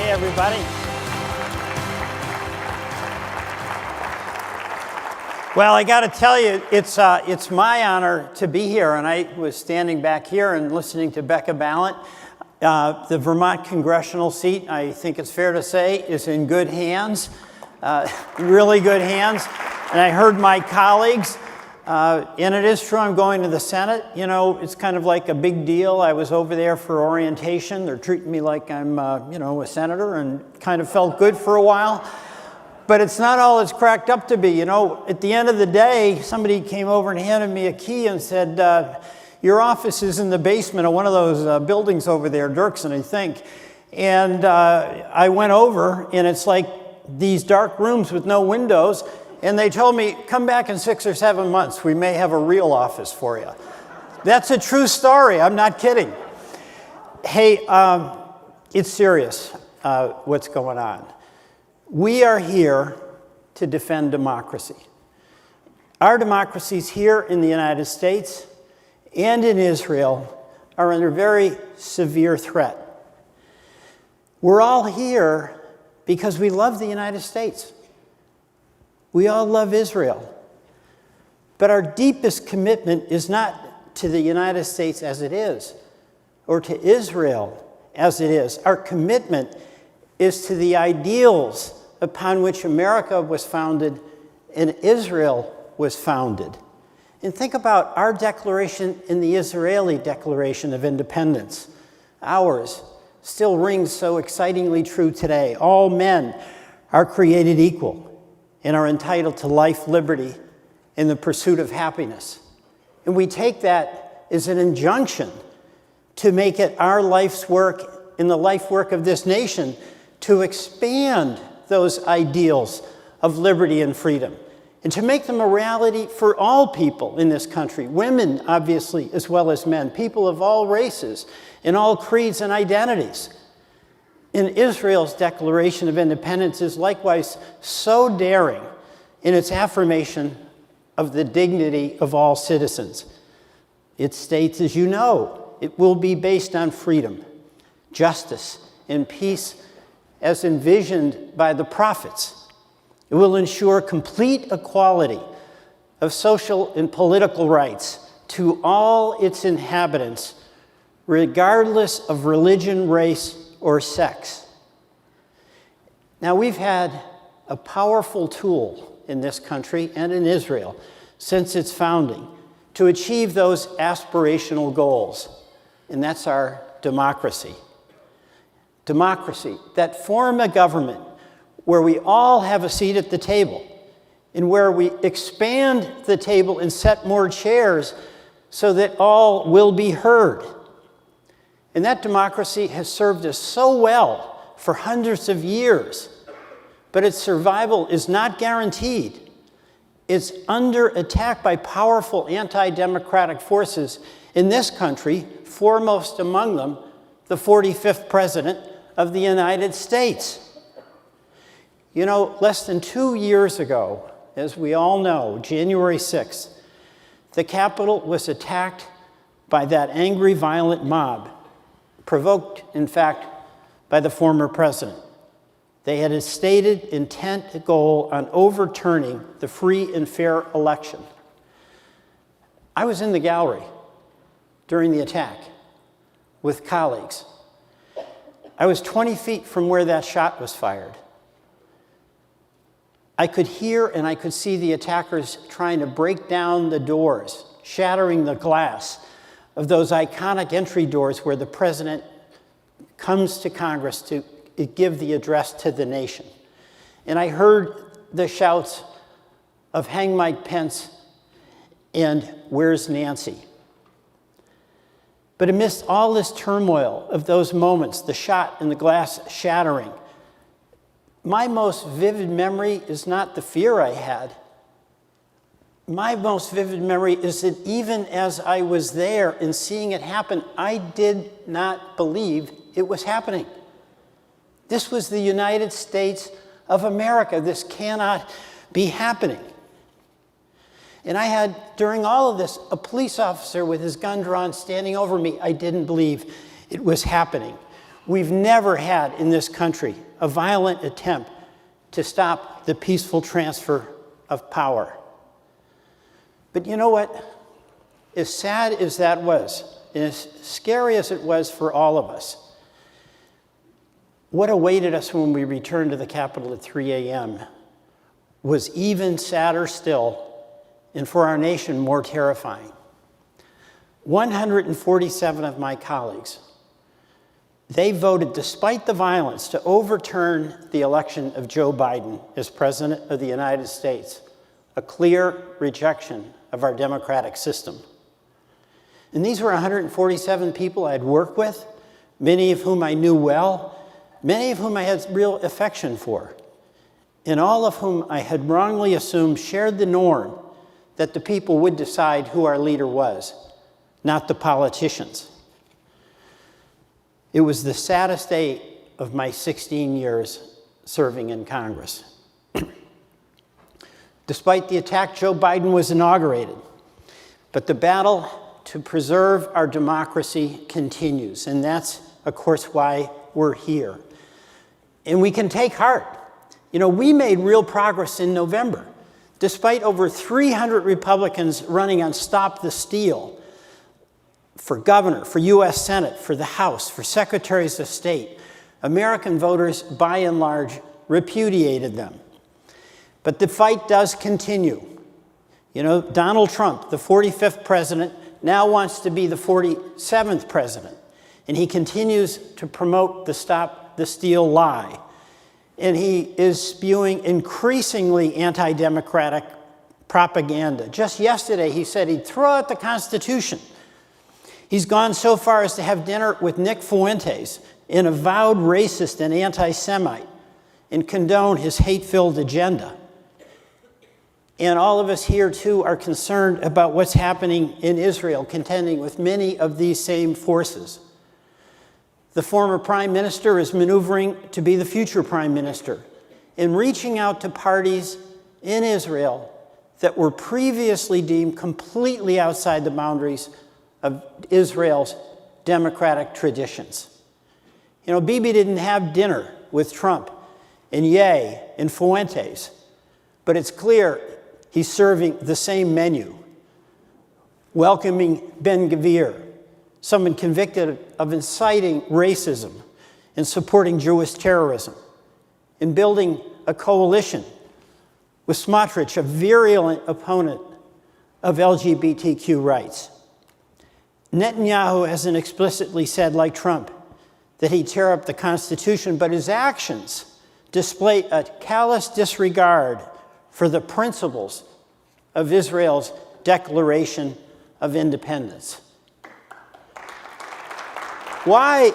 everybody. Well, I got to tell you, it's my honor to be here, and I was standing back here and listening to Becca Balint. The Vermont congressional seat, I think it's fair to say, is in good hands, really good hands. And I heard my colleagues, and it is true I'm going to the Senate. You know, it's kind of like a big deal. I was over there for orientation. They're treating me like I'm, a senator, and kind of felt good for a while. But it's not all it's cracked up to be. You know, at the end of the day, somebody came over and handed me a key and said, your office is in the basement of one of those buildings over there, Dirksen, I think. And I went over, and it's like these dark rooms with no windows. And they told me, come back in 6 or 7 months. We may have a real office for you. That's a true story. I'm not kidding. Hey, it's serious what's going on. We are here to defend democracy. Our democracies here in the United States and in Israel are under very severe threat. We're all here because we love the United States. We all love Israel. But our deepest commitment is not to the United States as it is, or to Israel as it is. Our commitment is to the ideals upon which America was founded and Israel was founded. And think about our declaration in the Israeli Declaration of Independence. Ours still rings so excitingly true today. All men are created equal and are entitled to life, liberty, and the pursuit of happiness. And we take that as an injunction to make it our life's work and the life work of this nation to expand those ideals of liberty and freedom and to make them a reality for all people in this country, women, obviously, as well as men, people of all races and all creeds and identities. And Israel's Declaration of Independence is likewise so daring in its affirmation of the dignity of all citizens. It states, as you know, it will be based on freedom, justice, and peace as envisioned by the prophets. It will ensure complete equality of social and political rights to all its inhabitants, regardless of religion, race, or sex. Now, we've had a powerful tool in this country and in Israel since its founding to achieve those aspirational goals, and that's our democracy. Democracy, that form of government where we all have a seat at the table and where we expand the table and set more chairs so that all will be heard. And that democracy has served us so well for hundreds of years, but its survival is not guaranteed. It's under attack by powerful anti-democratic forces in this country, foremost among them, the 45th president of the United States. You know, less than 2 years ago, as we all know, January 6th, the Capitol was attacked by that angry, violent mob, provoked, in fact, by the former president. They had a stated intent goal on overturning the free and fair election. I was in the gallery during the attack with colleagues. I was 20 feet from where that shot was fired. I could hear and I could see the attackers trying to break down the doors, shattering the glass of those iconic entry doors where the president comes to Congress to give the address to the nation. And I heard the shouts of "Hang Mike Pence" and "Where's Nancy?" But amidst all this turmoil of those moments, the shot and the glass shattering, my most vivid memory is not the fear I had. My most vivid memory is that even as I was there and seeing it happen, I did not believe it was happening. This was the United States of America. This cannot be happening. And I had, during all of this, a police officer with his gun drawn standing over me. I didn't believe it was happening. We've never had in this country a violent attempt to stop the peaceful transfer of power. But you know what? As sad as that was, and as scary as it was for all of us, what awaited us when we returned to the Capitol at 3 a.m. was even sadder still, and for our nation more terrifying. 147 of my colleagues, they voted, despite the violence, to overturn the election of Joe Biden as President of the United States, a clear rejection of our democratic system. And these were 147 people I'd worked with, many of whom I knew well, many of whom I had real affection for, and all of whom I had wrongly assumed shared the norm that the people would decide who our leader was, not the politicians. It was the saddest day of my 16 years serving in Congress. Despite the attack, Joe Biden was inaugurated, but the battle to preserve our democracy continues, and that's, of course, why we're here. And we can take heart. You know, we made real progress in November. Despite over 300 Republicans running on Stop the Steal for governor, for U.S. Senate, for the House, for secretaries of state, American voters, by and large, repudiated them. But the fight does continue. You know, Donald Trump, the 45th president, now wants to be the 47th president. And he continues to promote the Stop the Steal lie. And he is spewing increasingly anti-democratic propaganda. Just yesterday, he said he'd throw out the Constitution. He's gone so far as to have dinner with Nick Fuentes, an avowed racist and anti-Semite, and condone his hate-filled agenda. And all of us here, too, are concerned about what's happening in Israel, contending with many of these same forces. The former prime minister is maneuvering to be the future prime minister and reaching out to parties in Israel that were previously deemed completely outside the boundaries of Israel's democratic traditions. You know, Bibi didn't have dinner with Trump and Ye and Fuentes, but it's clear he's serving the same menu, welcoming Ben-Gvir, someone convicted of inciting racism and supporting Jewish terrorism, and building a coalition with Smotrich, a virulent opponent of LGBTQ rights. Netanyahu hasn't explicitly said, like Trump, that he'd tear up the Constitution, but his actions display a callous disregard for the principles of Israel's Declaration of Independence. Why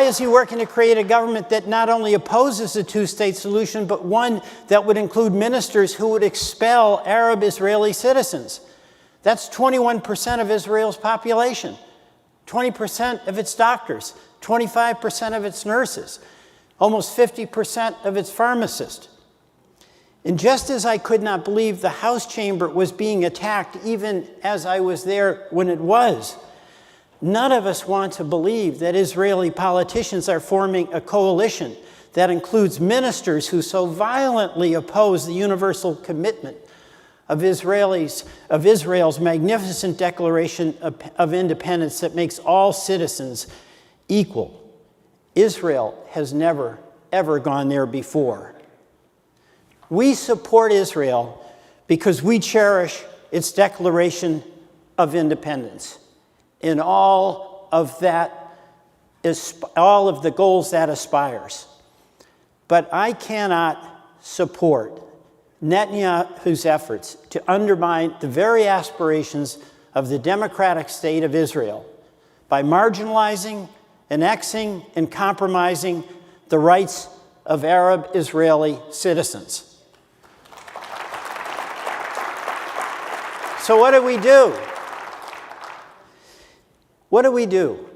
is he working to create a government that not only opposes the two-state solution, but one that would include ministers who would expel Arab Israeli citizens? That's 21% of Israel's population, 20% of its doctors, 25% of its nurses, almost 50% of its pharmacists. And just as I could not believe the House chamber was being attacked, even as I was there when it was, none of us want to believe that Israeli politicians are forming a coalition that includes ministers who so violently oppose the universal commitment of Israel's magnificent Declaration of Independence that makes all citizens equal. Israel has never, ever gone there before. We support Israel because we cherish its Declaration of Independence and all of the goals that aspires. But I cannot support Netanyahu's efforts to undermine the very aspirations of the democratic state of Israel by marginalizing, annexing, and compromising the rights of Arab Israeli citizens. So what do we do? What do we do?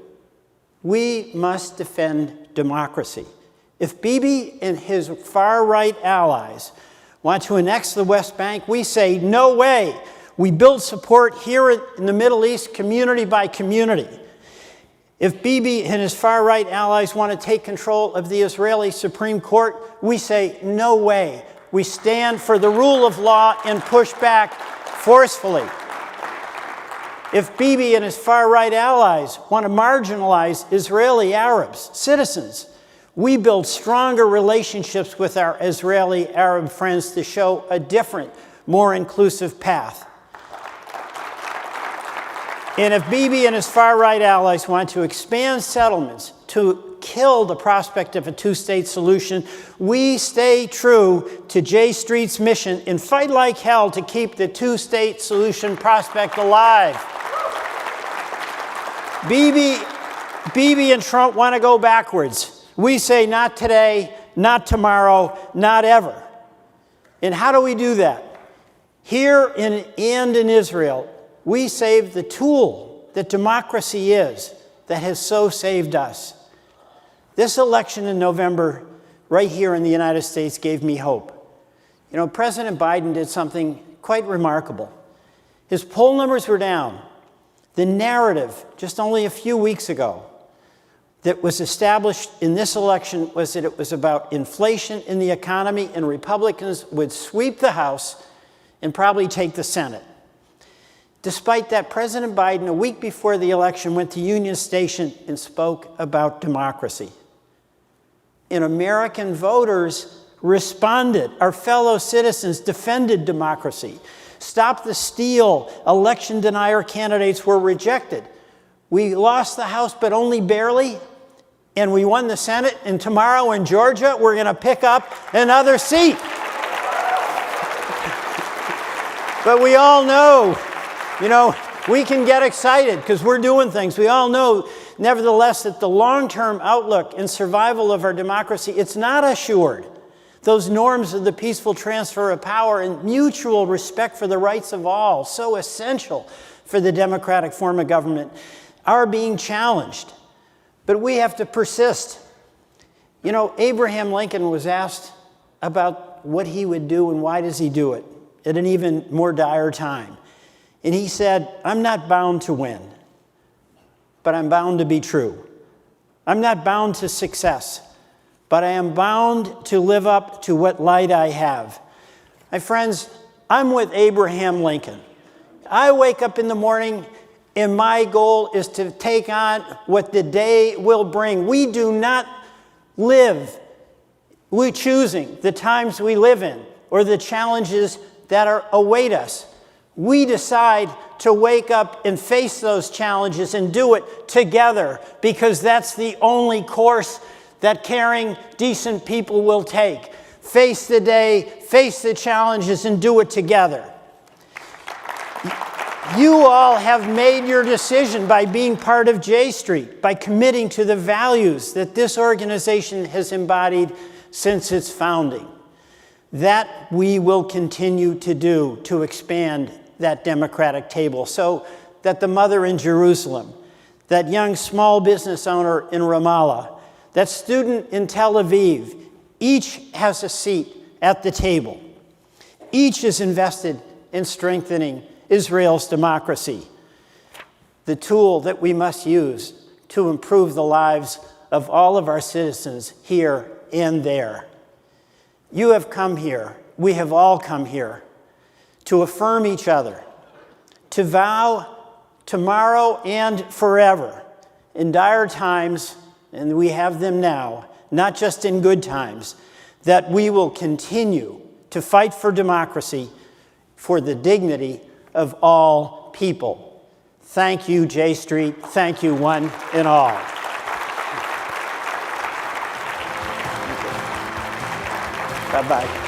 We must defend democracy. If Bibi and his far-right allies want to annex the West Bank, we say, no way. We build support here in the Middle East, community by community. If Bibi and his far-right allies want to take control of the Israeli Supreme Court, we say, no way. We stand for the rule of law and push back forcefully. If Bibi and his far-right allies want to marginalize Israeli Arabs, citizens, we build stronger relationships with our Israeli Arab friends to show a different, more inclusive path. And if Bibi and his far-right allies want to expand settlements to kill the prospect of a two-state solution, we stay true to J Street's mission and fight like hell to keep the two-state solution prospect alive. Bibi and Trump want to go backwards. We say not today, not tomorrow, not ever. And how do we do that? Here and in Israel, we save the tool that democracy is, that has so saved us. This election in November, right here in the United States, gave me hope. You know, President Biden did something quite remarkable. His poll numbers were down. The narrative, just only a few weeks ago, that was established in this election was that it was about inflation in the economy, and Republicans would sweep the House and probably take the Senate. Despite that, President Biden, a week before the election, went to Union Station and spoke about democracy. And American voters responded. Our fellow citizens defended democracy. Stop the steal. Election denier candidates were rejected. We lost the House, but only barely. And we won the Senate. And tomorrow in Georgia, we're going to pick up another seat. But we all know, you know, we can get excited because we're doing things. We all know, nevertheless, that the long-term outlook and survival of our democracy, it's not assured. Those norms of the peaceful transfer of power and mutual respect for the rights of all, so essential for the democratic form of government, are being challenged. But we have to persist. You know, Abraham Lincoln was asked about what he would do and why does he do it at an even more dire time. And he said, I'm not bound to win, but I'm bound to be true. I'm not bound to success, but I am bound to live up to what light I have. My friends, I'm with Abraham Lincoln. I wake up in the morning and my goal is to take on what the day will bring. We do not live, we're choosing the times we live in or the challenges that await us. We decide to wake up and face those challenges and do it together because that's the only course that caring, decent people will take. Face the day, face the challenges, and do it together. You all have made your decision by being part of J Street, by committing to the values that this organization has embodied since its founding. That we will continue to do to expand that democratic table so that the mother in Jerusalem, that young small business owner in Ramallah, that student in Tel Aviv, each has a seat at the table. Each is invested in strengthening Israel's democracy, the tool that we must use to improve the lives of all of our citizens here and there. You have come here, we have all come here, to affirm each other, to vow tomorrow and forever in dire times, and we have them now, not just in good times, that we will continue to fight for democracy, for the dignity of all people. Thank you, J Street. Thank you, one and all. Bye-bye.